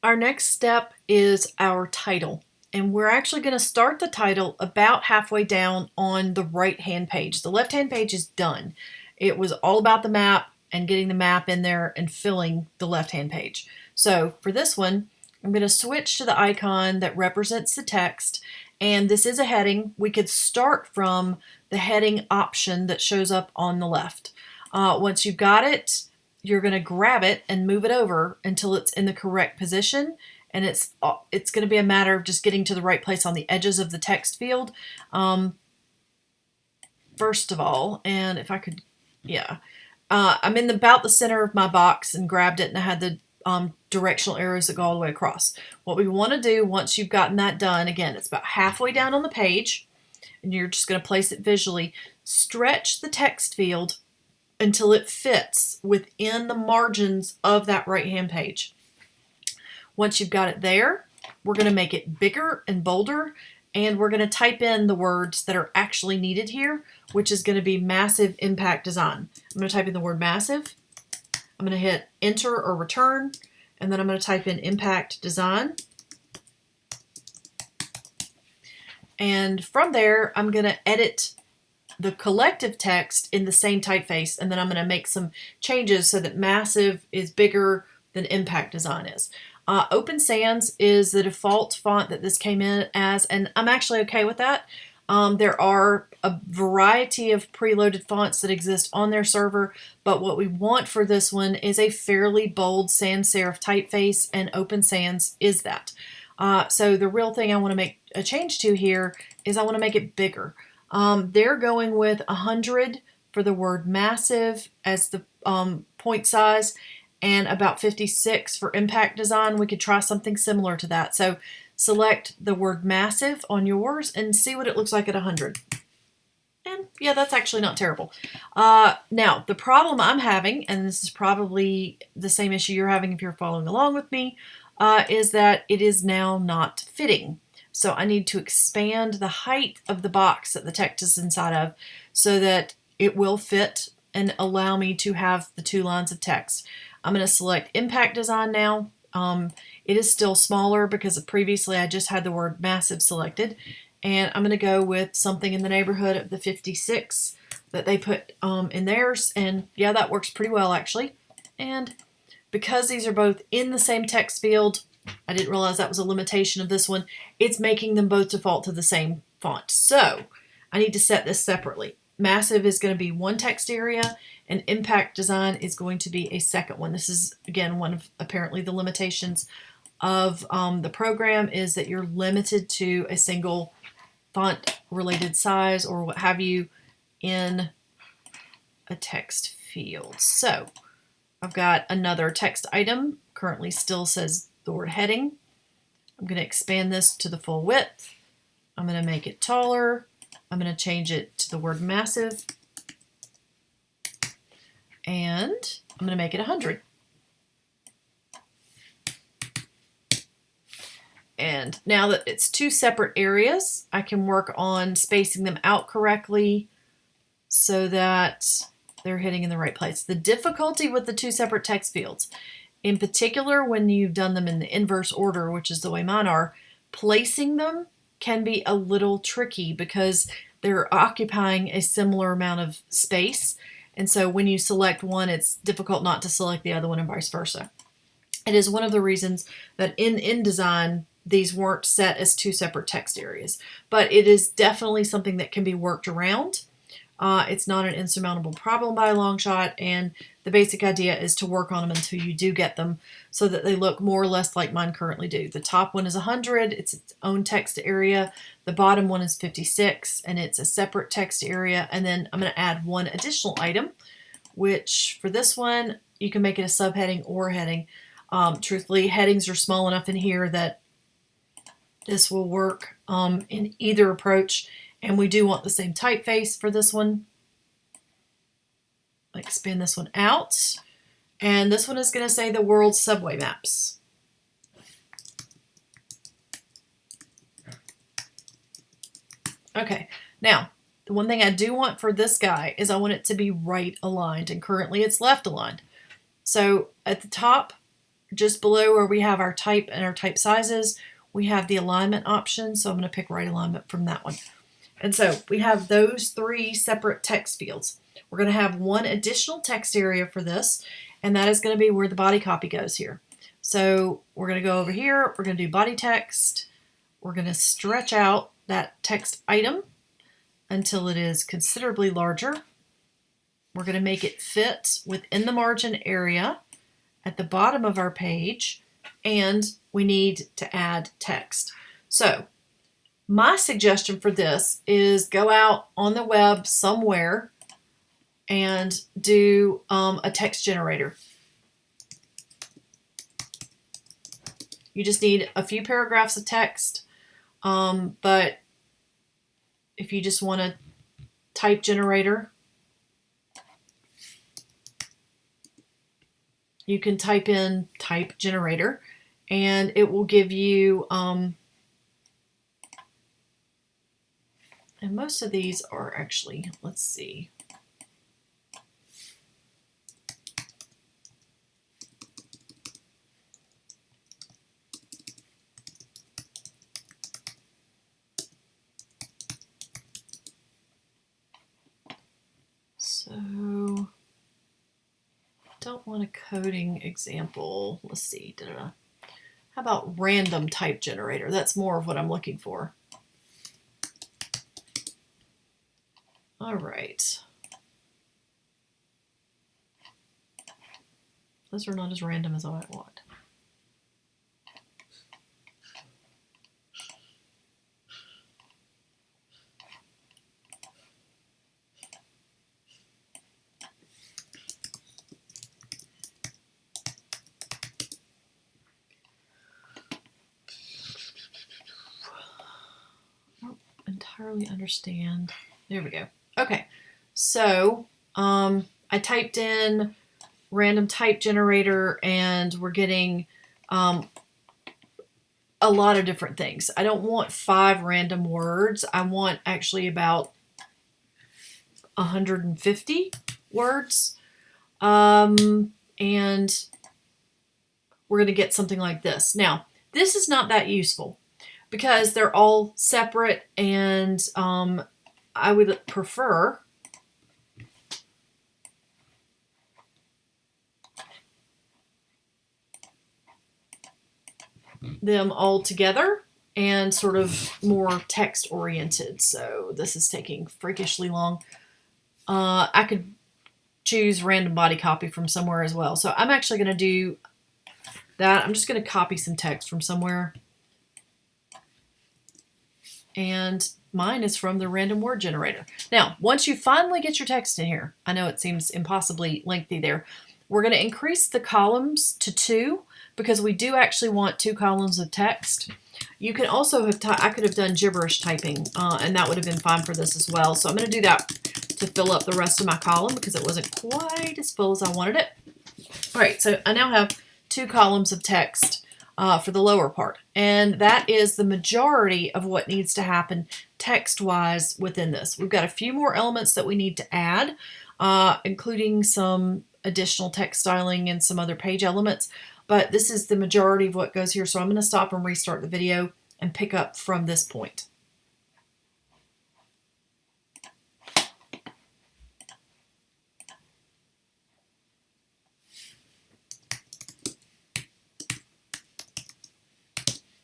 Our next step is our title. And we're actually going to start the title about halfway down on the right-hand page. The left-hand page is done. It was all about the map and getting the map in there and filling the left-hand page. So for this one, I'm going to switch to the icon that represents the text. And this is a heading. We could start from the heading option that shows up on the left. Once you've got it, you're going to grab it and move it over until it's in the correct position. And it's going to be a matter of just getting to the right place on the edges of the text field. First of all, and if I could, yeah. I'm in about the center of my box and grabbed it, and I had the directional arrows that go all the way across. What we want to do once you've gotten that done, again, it's about halfway down on the page, and you're just going to place it visually. Stretch the text field until it fits within the margins of that right-hand page. Once you've got it there, we're going to make it bigger and bolder, and we're going to type in the words that are actually needed here, which is going to be massive impact design. I'm going to type in the word massive. I'm going to hit enter or return, and then I'm going to type in impact design. And from there, I'm going to edit the collective text in the same typeface, and then I'm going to make some changes so that massive is bigger than impact design is. Open Sans is the default font that this came in as, and I'm actually okay with that. There are a variety of preloaded fonts that exist on their server, but what we want for this one is a fairly bold sans serif typeface, and Open Sans is that. So the real thing I want to make a change to here is I want to make it bigger. They're going with 100 for the word massive as the point size, and about 56 for impact design. We could try something similar to that. So select the word massive on yours and see what it looks like at 100. And yeah, that's actually not terrible. Now, the problem I'm having, and this is probably the same issue you're having if you're following along with me, is that it is now not fitting. So I need to expand the height of the box that the text is inside of so that it will fit and allow me to have the 2 lines of text. I'm going to select impact design now. It is still smaller because previously I just had the word massive selected. And I'm going to go with something in the neighborhood of the 56 that they put in theirs. And yeah, that works pretty well actually. And because these are both in the same text field, I didn't realize that was a limitation of this one. It's making them both default to the same font. So I need to set this separately. Massive is going to be one text area, and impact design is going to be a second one. This is, again, one of apparently the limitations of the program is that you're limited to a single font related size or what have you in a text field. So I've got another text item, currently still says the word heading. I'm going to expand this to the full width. I'm going to make it taller. I'm going to change it to the word massive. And I'm going to make it 100. And now that it's 2 separate areas, I can work on spacing them out correctly so that they're hitting in the right place. The difficulty with the 2 separate text fields, in particular when you've done them in the inverse order, which is the way mine are, placing them can be a little tricky because they're occupying a similar amount of space. And so when you select one, it's difficult not to select the other one and vice versa. It is one of the reasons that in InDesign, these weren't set as 2 separate text areas. But it is definitely something that can be worked around. It's not an insurmountable problem by a long shot, and the basic idea is to work on them until you do get them so that they look more or less like mine currently do. The top one is 100, it's its own text area. The bottom one is 56, and it's a separate text area. And then I'm going to add one additional item, which for this one, you can make it a subheading or a heading. Truthfully, headings are small enough in here that this will work in either approach. And we do want the same typeface for this one. Expand this one out. And this one is going to say the world's subway maps. Okay, now the one thing I do want for this guy is I want it to be right aligned, and currently it's left aligned. So at the top, just below where we have our type and our type sizes, we have the alignment option. So I'm going to pick right alignment from that one. And so we have those 3 separate text fields. We're going to have one additional text area for this, and that is going to be where the body copy goes here. So we're going to go over here. We're going to do body text. We're going to stretch out that text item until it is considerably larger. We're going to make it fit within the margin area at the bottom of our page, and we need to add text. So my suggestion for this is go out on the web somewhere and do a text generator. You just need a few paragraphs of text, but if you just want a type generator, you can type in type generator and it will give you, and most of these are actually, let's see. So, don't want a coding example. Let's see. How about random type generator? That's more of what I'm looking for. All right. Those are not as random as I might want. Entirely understand. There we go. Okay, so I typed in random type generator and we're getting a lot of different things. I don't want 5 random words. I want actually about 150 words. And we're going to get something like this. Now, this is not that useful because they're all separate, and I would prefer them all together and sort of more text oriented. So this is taking freakishly long. I could choose random body copy from somewhere as well. So I'm actually going to do that. I'm just going to copy some text from somewhere. And mine is from the random word generator. Now, once you finally get your text in here, I know it seems impossibly lengthy there, we're going to increase the columns to 2 because we do actually want 2 columns of text. You can also have, I could have done gibberish typing, and that would have been fine for this as well. So I'm going to do that to fill up the rest of my column because it wasn't quite as full as I wanted it. All right, so I now have 2 columns of text for the lower part. And that is the majority of what needs to happen text-wise within this. We've got a few more elements that we need to add, including some additional text styling and some other page elements. But this is the majority of what goes here. So I'm going to stop and restart the video and pick up from this point.